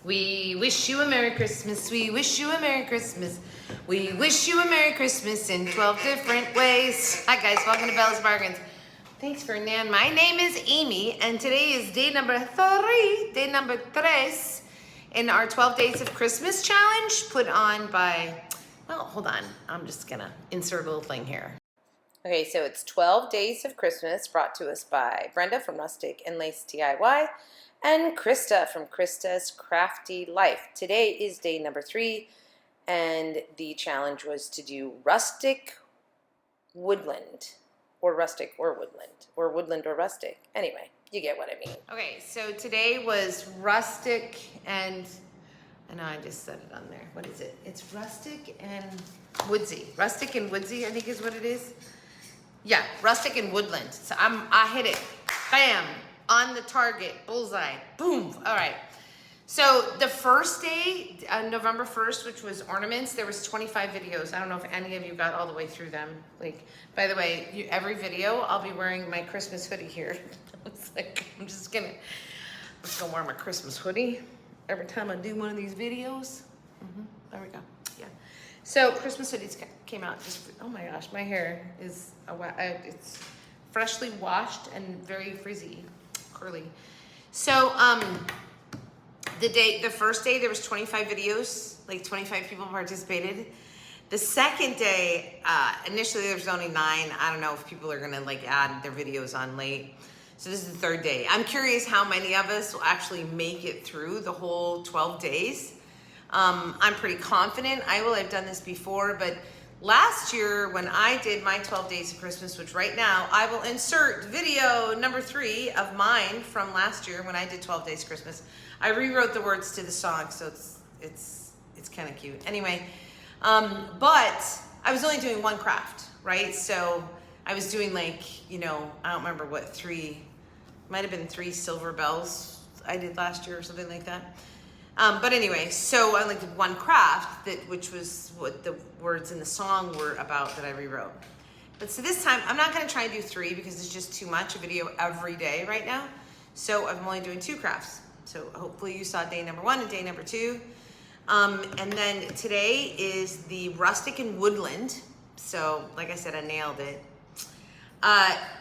We wish you a Merry Christmas. We wish you a Merry Christmas. We wish you a Merry Christmas in 12 different ways. Hi guys, welcome to Bella's Bargains. Thanks for Nan. My name is Amy, and today is day number 3 in our 12 Days of Christmas challenge put on by, well, hold on. I'm just gonna insert a little thing here. Okay, so it's 12 Days of Christmas brought to us by Brenda from Rustic and Lace DIY and Krista from Krista's Crafty Life. Today is day number 3, and the challenge was to do rustic woodland, or rustic or woodland, or woodland or rustic. Anyway, you get what I mean. Okay, so today was rustic and, I know I just said it on there. What is it? It's rustic and woodsy. Rustic and woodsy, I think is what it is. Yeah, rustic and woodland. So I hit it. Bam. On the target. Bullseye. Boom. All right. So the first day, November 1st, which was ornaments, there was 25 videos. I don't know if any of you got all the way through them. Like, by the way, every video, I'll be wearing my Christmas hoodie here. It's like, I'm just gonna wear my Christmas hoodie every time I do one of these videos. There we go. Yeah. So Christmas hoodies came out. Just, oh my gosh, my hair is it's freshly washed and very frizzy, curly. So the first day there was 25 videos, like 25 people participated. The second day, initially there was only 9. I don't know if people are gonna like add their videos on late. So this is the third day. I'm curious how many of us will actually make it through the whole 12 days. I'm pretty confident I will. I've done this before, but last year when I did my 12 Days of Christmas, which right now I will insert video number 3 of mine from last year when I did 12 Days of Christmas. I rewrote the words to the song, so it's kind of cute. Anyway, but I was only doing one craft, right? So I was doing like, you know, I don't remember what, 3, might have been 3 silver bells I did last year or something like that. But anyway, so I like did one craft, which was what the words in the song were about that I rewrote. But so this time, I'm not gonna try and do 3 because it's just too much, a video every day right now. So I'm only doing 2 crafts. So hopefully you saw day number 1 and day number 2. And then today is the rustic and woodland. So like I said, I nailed it.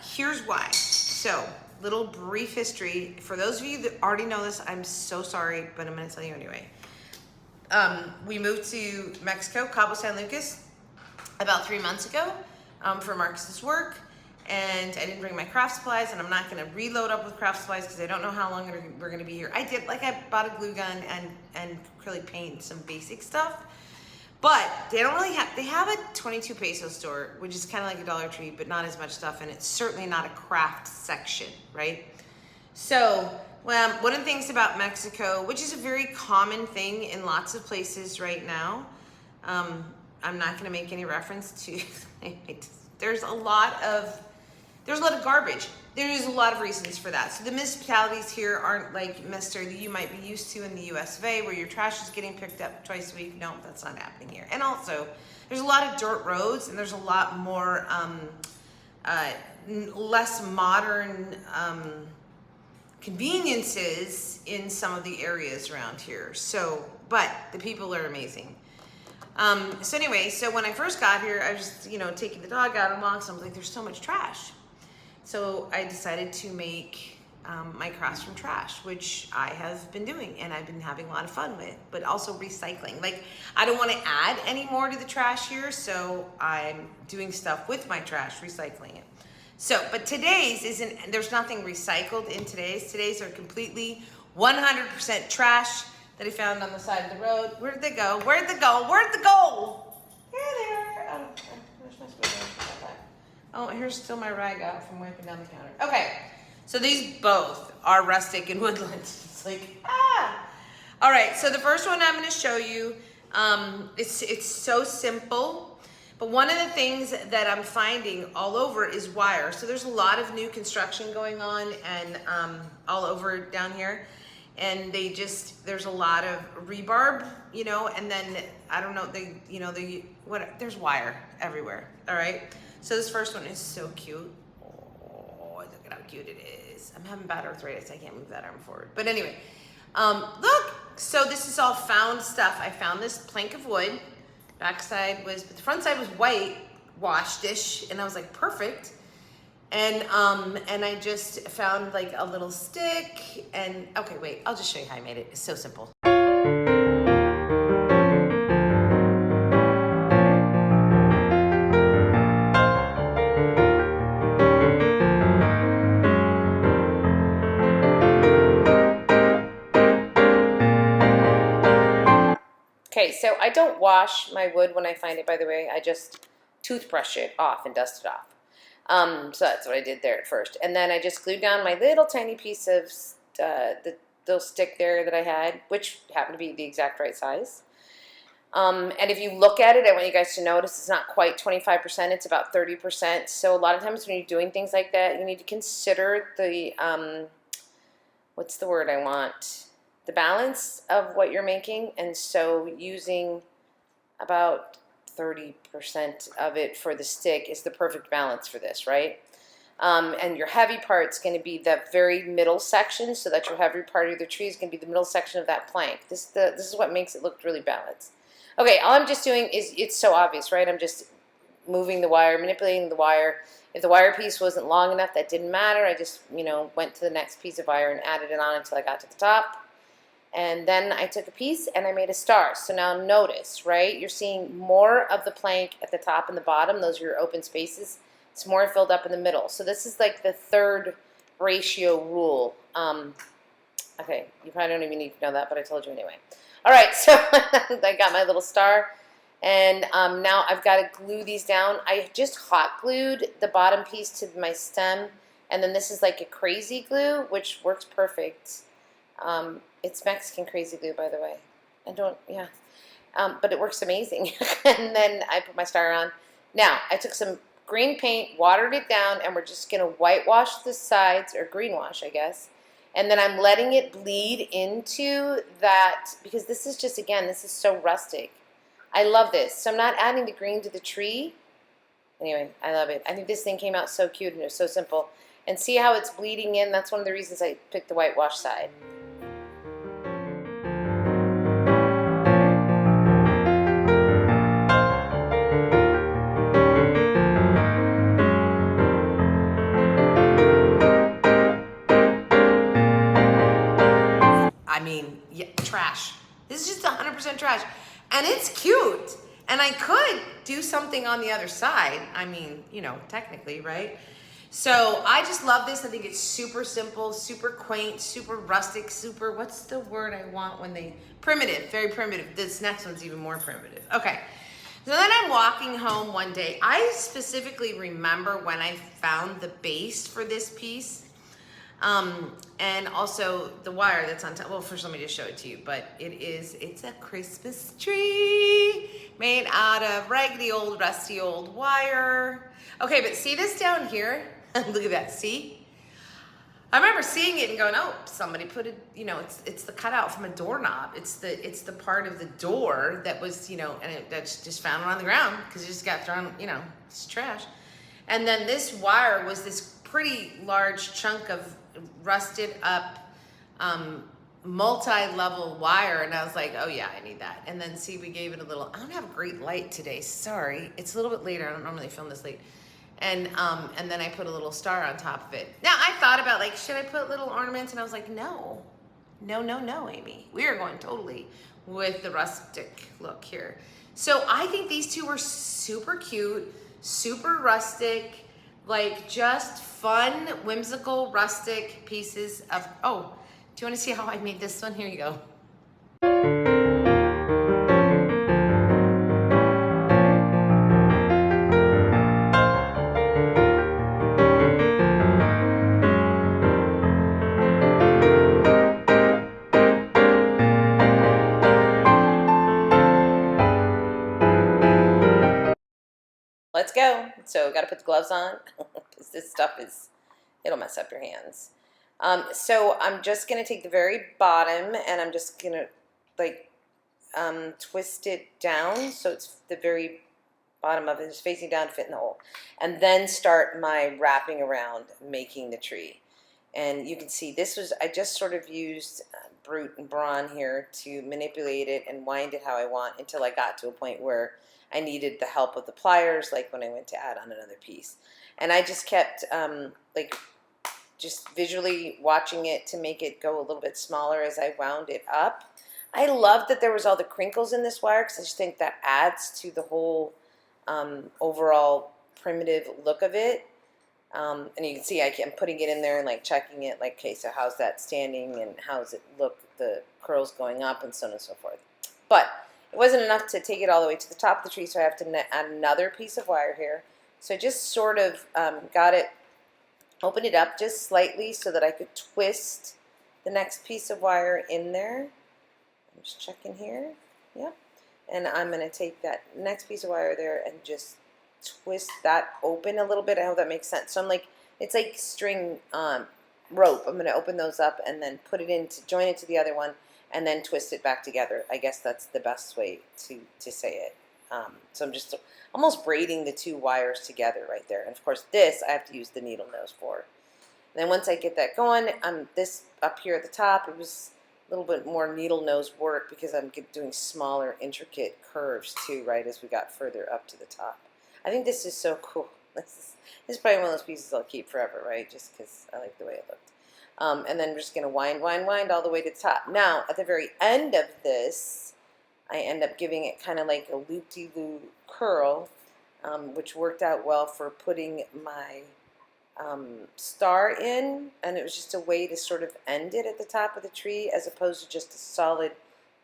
Here's why. So little brief history. For those of you that already know this, I'm so sorry, but I'm gonna tell you anyway. We moved to Mexico, Cabo San Lucas, about 3 months ago for Marcus's work. And I didn't bring my craft supplies, and I'm not gonna reload up with craft supplies because I don't know how long we're gonna be here. I bought a glue gun and acrylic paint, some basic stuff. But they don't really have, they have a 22 peso store, which is kind of like a Dollar Tree, but not as much stuff, and it's certainly not a craft section, right? So, well, one of the things about Mexico, which is a very common thing in lots of places right now, I'm not gonna make any reference to, there's a lot of garbage. There's a lot of reasons for that. So the municipalities here aren't like necessarily you might be used to in the US of A, where your trash is getting picked up twice a week. No, that's not happening here. And also, there's a lot of dirt roads, and there's a lot more less modern conveniences in some of the areas around here. So, but the people are amazing. So anyway, so when I first got here, I was, you know, taking the dog out on walks, and I was like, there's so much trash. So I decided to make my crafts from trash, which I have been doing, and I've been having a lot of fun with, but also recycling. Like, I don't want to add any more to the trash here, so I'm doing stuff with my trash, recycling it. So, but today's isn't, there's nothing recycled in today's. Today's are completely 100% trash that I found on the side of the road. Where'd they go? Where'd they go? Where'd they go? Here they are. Oh, where's my spoon? Oh, here's still my rag out from wiping down the counter. Okay, so these both are rustic and woodland. It's like, ah! All right, so the first one I'm gonna show you, it's so simple, but one of the things that I'm finding all over is wire. So there's a lot of new construction going on and all over down here. And there's a lot of rebarb, you know, and then, I don't know, there's wire everywhere, all right? So this first one is so cute. Oh, look at how cute it is. I'm having bad arthritis, I can't move that arm forward. But anyway, look, So this is all found stuff. I found this plank of wood. Backside was, but the front side was white washed-ish, and I was like, perfect. And I just found like a little stick, and okay, wait, I'll just show you how I made it. It's so simple. Okay, so I don't wash my wood when I find it, by the way. I just toothbrush it off and dust it off. So that's what I did there at first. And then I just glued down my little tiny piece of the little stick there that I had, which happened to be the exact right size. And if you look at it, I want you guys to notice it's not quite 25%, it's about 30%. So a lot of times when you're doing things like that, you need to consider the, what's the word I want? The balance of what you're making. And so using about 30% of it for the stick is the perfect balance for this, right? And your heavy part's going to be the very middle section, so that your heavy part of the tree is going to be the middle section of that plank. This is what makes it look really balanced. Okay, all I'm just doing is, it's so obvious, right? I'm just moving the wire, manipulating the wire. If the wire piece wasn't long enough, that didn't matter. I just, went to the next piece of wire and added it on until I got to the top. And then I took a piece and I made a star. So now notice, right? You're seeing more of the plank at the top and the bottom. Those are your open spaces. It's more filled up in the middle. So this is like the third ratio rule. Okay, you probably don't even need to know that, but I told you anyway. All right, so I got my little star. And now I've got to glue these down. I just hot glued the bottom piece to my stem. And then this is like a crazy glue, which works perfect. It's Mexican crazy glue, by the way. But it works amazing. And then I put my star on. Now, I took some green paint, watered it down, and we're just going to whitewash the sides, or greenwash, I guess. And then I'm letting it bleed into that, because this is just, again, this is so rustic. I love this. So I'm not adding the green to the tree. Anyway, I love it. I think this thing came out so cute, and it was so simple. And see how it's bleeding in? That's one of the reasons I picked the whitewash side. I mean, yeah, trash. This is just 100% trash. And it's cute. And I could do something on the other side. I mean, technically, right? So I just love this. I think it's super simple, super quaint, super rustic, super, what's the word I want when they, primitive, very primitive. This next one's even more primitive. Okay. So then I'm walking home one day. I specifically remember when I found the base for this piece. And also the wire that's on top. Well, first let me just show it to you, but it's a Christmas tree made out of raggedy old, rusty old wire. Okay, but see this down here? Look at that, see? I remember seeing it and going, oh, somebody put it, it's the cutout from a doorknob. It's the part of the door that was, and that's just found on the ground because it just got thrown, it's trash. And then this wire was this pretty large chunk of rusted up multi-level wire, and I was like, oh yeah, I need that. And then see, we gave it a little, I don't have great light today, sorry. It's a little bit later, I don't normally film this late. And then I put a little star on top of it. Now I thought about like, should I put little ornaments? And I was like, no, Amy. We are going totally with the rustic look here. So I think these two were super cute, super rustic, like just fun, whimsical, rustic pieces of, oh, do you want to see how I made this one? Here you go. Let's go. So got to put the gloves on because this stuff it'll mess up your hands. So I'm just going to take the very bottom and I'm just going to like twist it down so it's the very bottom of it is facing down to fit in the hole. And then start my wrapping around making the tree. And you can see this was, I just sort of used brute and brawn here to manipulate it and wind it how I want until I got to a point where I needed the help of the pliers, like when I went to add on another piece. And I just kept like just visually watching it to make it go a little bit smaller as I wound it up. I love that there was all the crinkles in this wire because I just think that adds to the whole overall primitive look of it. And you can see I'm putting it in there and like checking it, like, okay, so how's that standing and how's it look, the curls going up and so on and so forth. But it wasn't enough to take it all the way to the top of the tree, so I have to add another piece of wire here. So I just sort of got it, opened it up just slightly so that I could twist the next piece of wire in there. I'm just checking here, yeah. And I'm going to take that next piece of wire there and just twist that open a little bit. I hope that makes sense. So I'm like, it's like string rope. I'm going to open those up and then put it in to join it to the other one and then twist it back together. I guess that's the best way to say it. So I'm just almost braiding the two wires together right there. And of course this I have to use the needle nose for. And then once I get that going, this up here at the top, it was a little bit more needle nose work because I'm doing smaller intricate curves too, right, as we got further up to the top. I think this is so cool. This is probably one of those pieces I'll keep forever, right, just because I like the way it looked. And then I'm just going to wind all the way to the top. Now, at the very end of this, I end up giving it kind of like a loop-de-loop curl, which worked out well for putting my star in, and it was just a way to sort of end it at the top of the tree as opposed to just a solid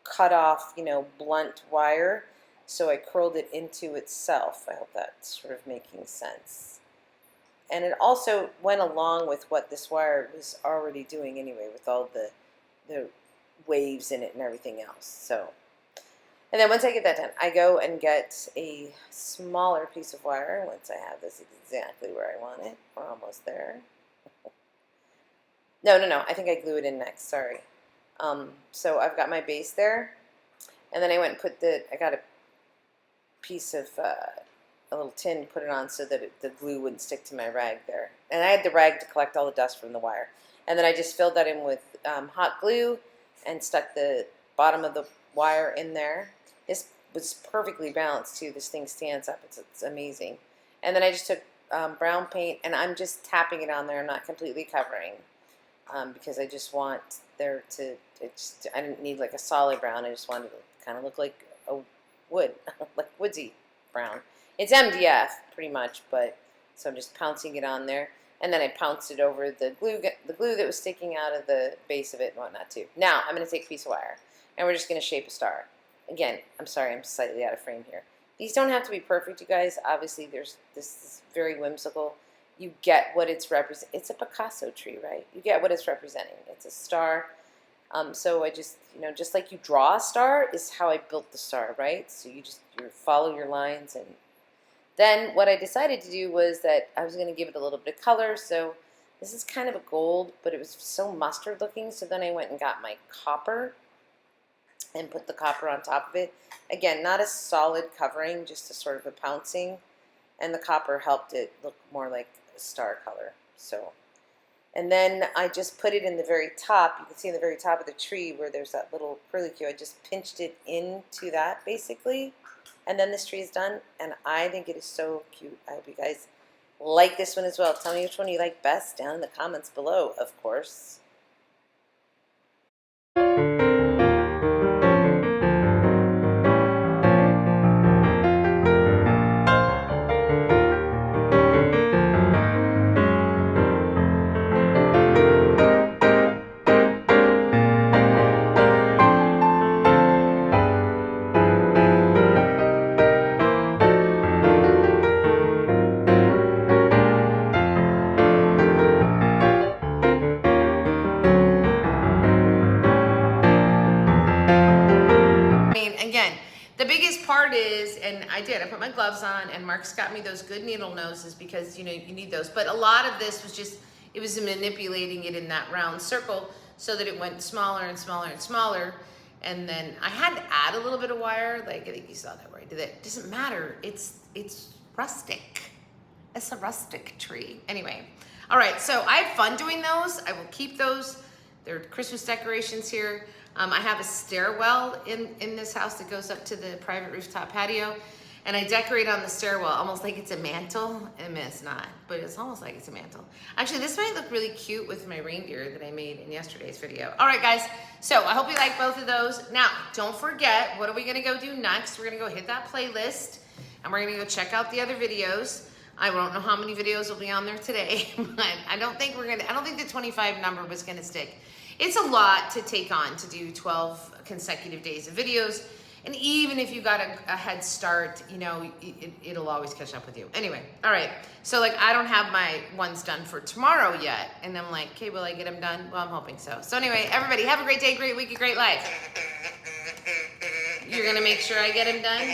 cut off, you know, blunt wire. So I curled it into itself. I hope that's sort of making sense. And it also went along with what this wire was already doing anyway, with all the waves in it and everything else. So, and then once I get that done, I go and get a smaller piece of wire once I have this exactly where I want it. We're almost there. No, I think I glue it in next, sorry. So I've got my base there, and then I went and put I got a piece of a little tin, put it on so that the glue wouldn't stick to my rag there. And I had the rag to collect all the dust from the wire. And then I just filled that in with hot glue and stuck the bottom of the wire in there. This was perfectly balanced too. This thing stands up. It's amazing. And then I just took brown paint and I'm just tapping it on there. I'm not completely covering because I just want there to, I didn't need like a solid brown. I just wanted to kind of look like a wood, like woodsy brown. It's MDF pretty much, but so I'm just pouncing it on there. And then I pounced it over the glue that was sticking out of the base of it and whatnot too. Now I'm going to take a piece of wire and we're just going to shape a star. Again, I'm sorry, I'm slightly out of frame here. These don't have to be perfect, you guys. Obviously, this is very whimsical. You get what it's representing. It's a Picasso tree, right? You get what it's representing. It's a star. So I just, just like you draw a star is how I built the star, right? So you follow your lines. And then what I decided to do was that I was going to give it a little bit of color. So this is kind of a gold, but it was so mustard looking. So then I went and got my copper and put the copper on top of it. Again, not a solid covering, just a sort of a pouncing. And the copper helped it look more like a star color. So, and then I just put it in the very top. You can see in the very top of the tree where there's that little curlicue. I just pinched it into that basically. And then this tree is done. And I think it is so cute. I hope you guys like this one as well. Tell me which one you like best down in the comments below, of course. The biggest part is, and I put my gloves on, and Mark's got me those good needle noses because, you need those. But a lot of this was just, it was manipulating it in that round circle so that it went smaller and smaller and smaller. And then I had to add a little bit of wire, like I think you saw that where I did that. It doesn't matter, it's rustic. It's a rustic tree. Anyway, All right, so I had fun doing those. I will keep those. They're Christmas decorations here. I have a stairwell in this house that goes up to the private rooftop patio. And I decorate on the stairwell almost like it's a mantle. I mean, it's not, but it's almost like it's a mantle. Actually, this might look really cute with my reindeer that I made in yesterday's video. All right, guys, so I hope you like both of those. Now, don't forget, what are we gonna go do next? We're gonna go hit that playlist and we're gonna go check out the other videos. I don't know how many videos will be on there today, but I don't think the 25 number was gonna stick. It's a lot to take on to do 12 consecutive days of videos. And even if you got a head start, you know, it'll always catch up with you. Anyway, all right. So like, I don't have my ones done for tomorrow yet. And I'm like, okay, will I get them done? Well, I'm hoping so. So anyway, everybody have a great day, great week, a great life. You're gonna make sure I get them done?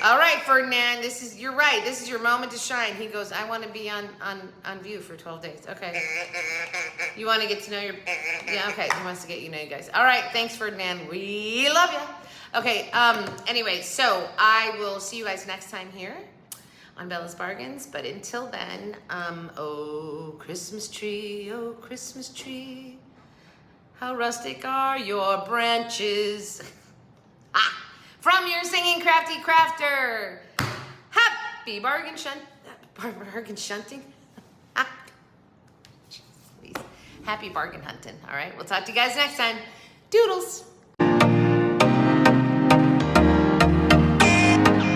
All right, Ferdinand, you're right. This is your moment to shine. He goes, I want to be on view for 12 days. Okay. You want to get to know your, yeah, okay. He wants to get you know you guys. All right, thanks, Ferdinand. We love you. Okay, anyway, so I will see you guys next time here on Bella's Bargains. But until then, oh, Christmas tree, how rustic are your branches. From your singing crafty crafter. Happy bargain shunting. Happy bargain hunting. All right, we'll talk to you guys next time. Doodles.